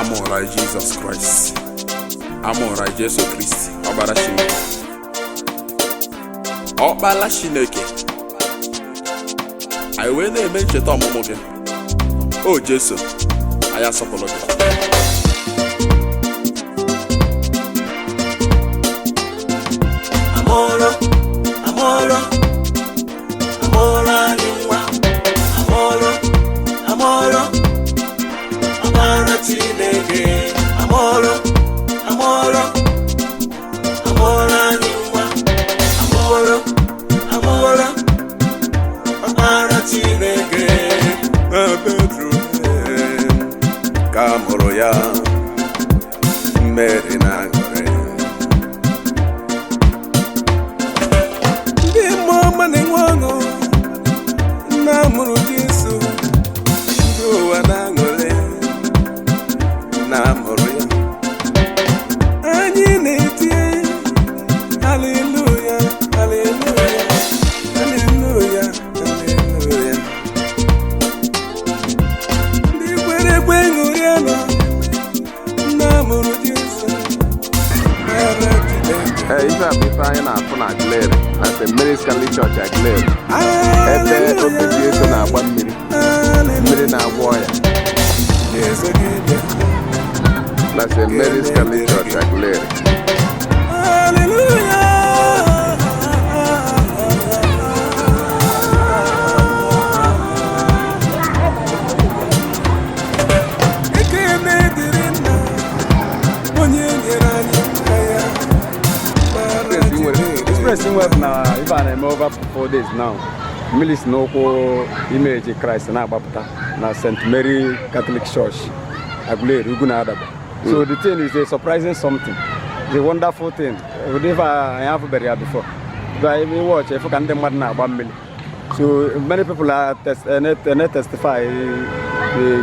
Amora Jesus Christ. Amora Jesu Christ. Ọbara Chineke. Ọkpala Chineke. Anyị wee na-eme ncheta ọmụmụ gị. O Jesu, anyị asọpụrụ gị. Amora, Amora, Amora anyị nwa. Amora, Amora, Amora Chineke. Amora, Amora, Amora anyị nwa. Amora, Amora, Amora Chineke. Bethlehem ka a mụrụ ya, Mary na aṅụrị. Ndị mmụọ ọma na-enwe ọṅụ na amụrụ Jesu, ndị ụwa na-aṅụrị na amụrụ ya. Anyị na-eti haleluya, haleluya, haleluya, haleluya. Ndị kwere ekwe ṅụrịanụ na amụrụ Jesu. Ife a bụ ife anyị na-afụ na Aguleri na St. Mary's Catholic Church Aguleri, ebe ofe Jesu na-agba mmiri, mmiri na-agwọ ọya na St. Mary's Catholic Church Aguleri. Web na even I'm over 4 days now. Milis n'okwu image Christ na-agbapụta na St. Mary Catholic Church Aguleri, Ugwu-na-Adaba. So the thing is a surprising something. It's a wonderful thing. If I have been here before, but I watch if I can na-agba mmiri. So many people are testify the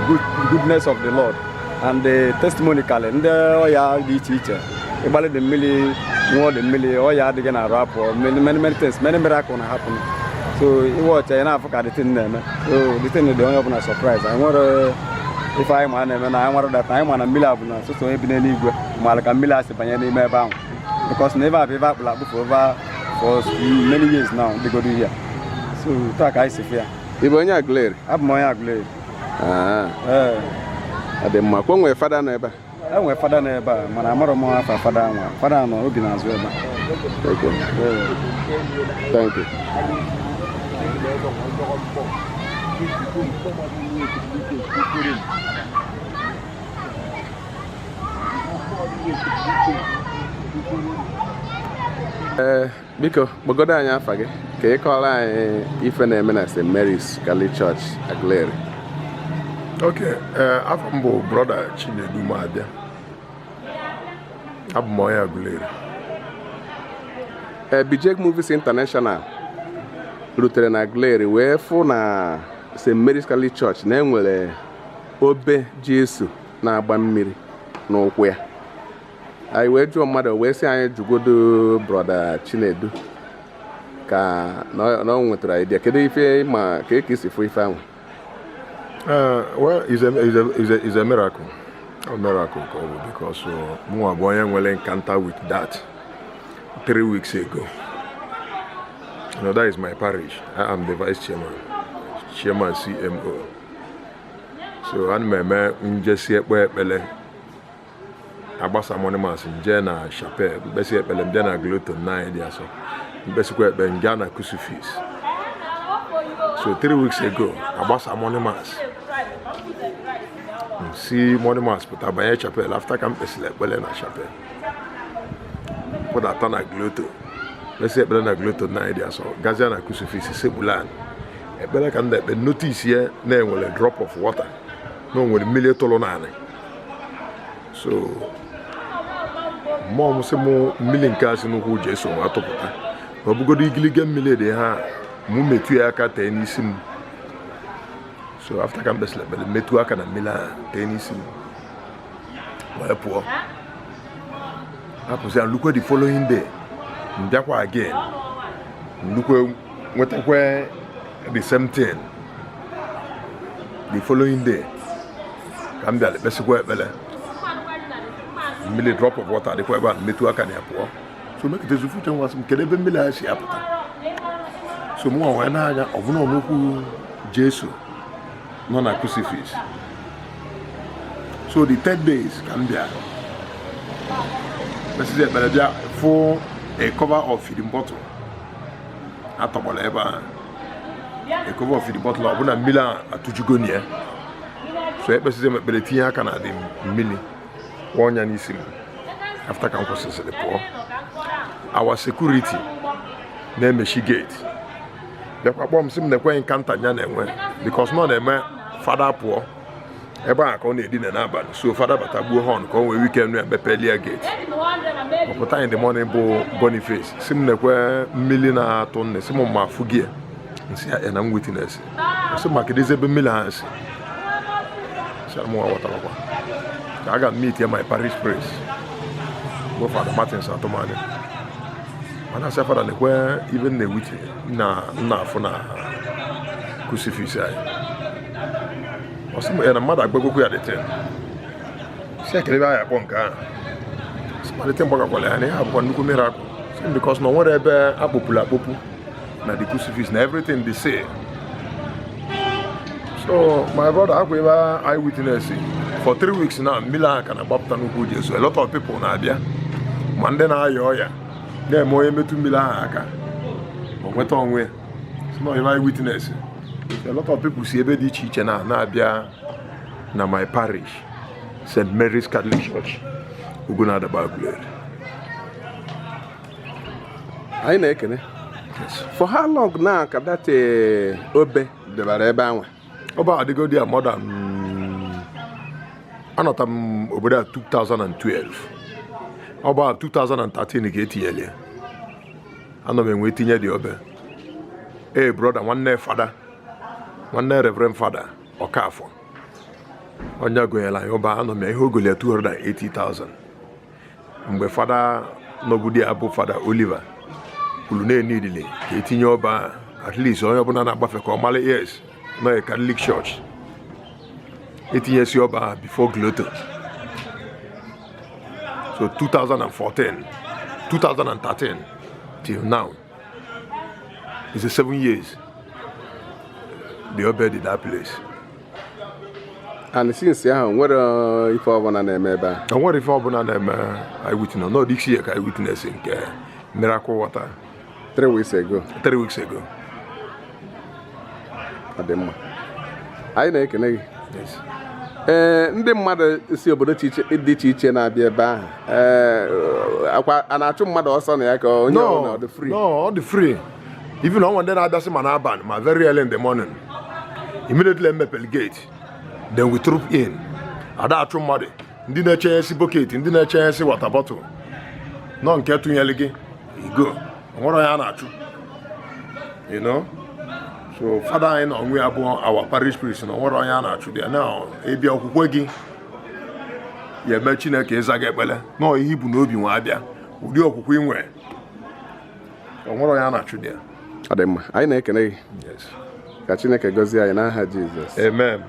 goodness of the Lord and the testimony calendar. Ndị ọya dị iche iche ịgbalị dị mmiri more than million or yard again a rap or many things, many miracles happen. So you watch and I forgot the thing then. So the thing is the only open a surprise. I wonder if I'm an and I wanted that time on a millabuna, so maybe any Malaka Millas by any mere bound. Because never have ever black before for many years now they go to here. So talk I see here. Ibonya Aguleri. I'm my Aguleri. The Macon father never. I went father never, Manamara more for father, father no open as well. Thank you. Biko, gbogodo anyị afa gị ka ị kọọrọ anyị ife na-eme na St. Mary's Catholic Church Aguleri. Okay, afọ m bụ brother Chinedu Mabia. Abụ m onye Aguleri. Bijek Movies International rutere na Aguleri wee fụ na St. Mary's Catholic Church na-enwere obe Jesu na-agba mmiri n'ụkwụ ya. Anyị wee jụọ mmadụ wee sị anyị jụgodo brother Chinedu ka na ọ nwetara idea kedu ife ma ka esi fụ ife ahụ. Well, it's a miracle. A miracle because Muaboya will encounter with that 3 weeks ago. You know, that is my parish. I am the vice chairman CMO. So I'm just here where Abasa Monimas in Jena Chapelle, Bessie Belendana Gluten 9 years so basically Benjana Crucifix. So 3 weeks ago, Abasa Monimas. See Monimas put a Baye Chapelle after campus like Belena Chapelle. Put a ton of gluten. Let's say Belena gluten 9 years so Gaziana Crucifix is Simulan. A better can the notice here, name will a drop of water. No with $1,000,000. So Mom say more million cars in who Jason Atopota. But we go to Gilligan Millie, they have Mumetuaka Tennisim. So after campus, but the Metuaka and Mila Tennisim. Well, poor. I look at the following day. Ndakwa again. Look where the same thing. The following day. Come there, let's go. mmiri drop of water dịkwa ebe a metụ aka na ya pụọ so mekịta fuche nwa sị m kedu ebe mmiri a si apụta so mụ wee na-anya ọbụna ọmụkwu Jesu nọ na crucifix so the 10 days ka m bịa mesizi ekpere bịa fụ a cover of feeding bottle atọgbọrọ ebe a a cover of feeding bottle ọbụna mmiri a atụjugo na ya so ekpesizi m ekpere tinye aka na dị mmiri ọnya n'isi m after ka m kwụsịsịrị pụọ our security na-emechi gate bịakwa kpọọ m sị m na-ekweghị nkanta ya na-enwe because nọ na-eme fada pụọ ebe a ka ọ na-edina n'abalị so fada bata gbuo họn ka o nwee weekend ya mepelie gate ọpụta in the morning bụ Boniface sị m na-ekwe mmiri na-atụ nne sị m ma afụ gị nsị ya na m witness sị maka dịzi ebe mmiri ha nsị sị m ghọtarakwa ka a ga meet my parish priest bụ Fada Martins Atụmanya mana asị fada na-ekwe ibe na-ewute na nna afụ na crucifix anyị ọsị m ya na mmadụ agbagokwu ya dịte si ekele ebe anyị akpọ nke ahụ sịmalite mgbagakwala ya na ihe abụkwa nnukwu miracle si because na o nwere ebe akpọpụrụ akpọpụ na the crucifix na everything dị say so my brother akwa ebe eyewitness for 3 weeks now mmiri ahụ ka na-agbapụta n'ukwu Jesu a lot of people na-abịa ma ndị na-aya ọya na-eme onye metụ mmiri ahụ aka o nweta onwe so ebe eyewitness a lot of people si ebe dị iche iche na-abịa na my parish St. Mary's Catholic Church Ugwunadaba Aguleri. anyị na-ekene for how long now ka that obe debara ebe anwa ọba adịgo dị more than anọta m obodo a 2012 ọba 2013 ka etinyere ya anọ m enwe tinye dị obe brother nwanne Reverend Fada Ọkafọ onye gonyela anyị ọba anọ m ihe ogole 280,000 mgbe fada n'obodo ya bụ Fada Oliver kwuru na-enidile ka etinye ọba at least onye ọbụla na-agbafe ka ọ mara yes no a Catholic Church etinyesi ọba before Gloto so 2013 till now it's a 7 years the obe did that place. and since ahụ nwere ife ọbụla na-eme ebe a o nwere ife ọbụla na-eme eyewitness no dịksi ya ka eyewitness nke miracle water 3 weeks ago ọ dị mma anyị na-ekene gị ndị mmadụ si obodo dị iche iche na-abịa ebe ahụ a na-achụ mmadụ ọsọ na ya ka onye ọ dị free no ọ dị free even on ndị na-abịasị ma n'abalị ma very early in the morning immediately emepel gate then we troop in ada achụ mmadụ ndị na-echenyesi bucket ndị na-echenyesi water bottle nọ nke tụnyere gị igo onwere onye a na-achụ you know so fada anyị na onwe ya bụ our parish priest na onwere onye a na-achụ dị na ịbịa okwukwe gị ya eme Chineke ịza gị ekpele na ihe ibu n'obi nwe abịa ụdị okwukwe ị nwere onwere onye a na-achụ dị ya ọ dị mma anyị na-ekene gị ka Chineke gọzie anyị n'aha Jizọs amen.